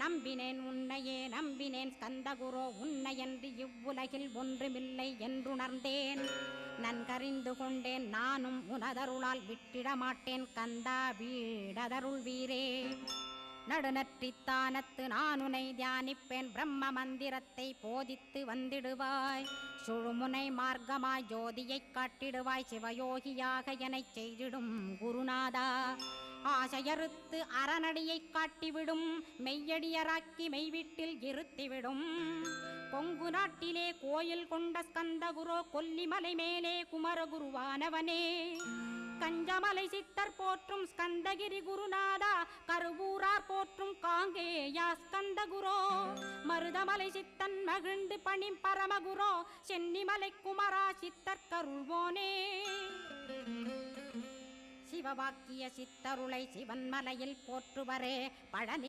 நம்பினேன் உன்னையே நம்பினேன் ஸ்கந்தகுரோ உன்னையன்று இவ்வுலகில் ஒன்றுமில்லை என்றுணர்ந்தேன் நன்கறிந்து கொண்டேன் நானும் உனதருளால் விட்டிட மாட்டேன் கந்தா வீடதருள் வீரே நடுநற்றித்தானத்து நான் உனை தியானிப்பேன் பிரம்ம மந்திரத்தை போதித்து வந்திடுவாய் சுழுமுனை மார்க்கமாய் ஜோதியைக் காட்டிடுவாய் சிவயோகியாக எனச் செய்திடும் குருநாதா ஆசையறுத்து அறநடியைக் காட்டிவிடும் மெய்யடியராக்கி மெய்வீட்டில் இருத்திவிடும் கொங்கு நாட்டிலே கோயில் கொண்ட ஸ்கந்தகுரோ கொல்லிமலை மேலே குமரகுருவானவனே கஞ்சமலை சித்தர் போற்றும் ஸ்கந்தகிரி குருநாதா கருவூரார் போற்றும் காங்கேயா ஸ்கந்தகுரோ மருதமலை சித்தன் மகிழ்ந்து பணி பரமகுரோ சென்னிமலை குமரா சித்தர் கருள்வோனே சிவவாக்கிய சித்தருளை சிவன்மலையில் போற்றுவரே பழனி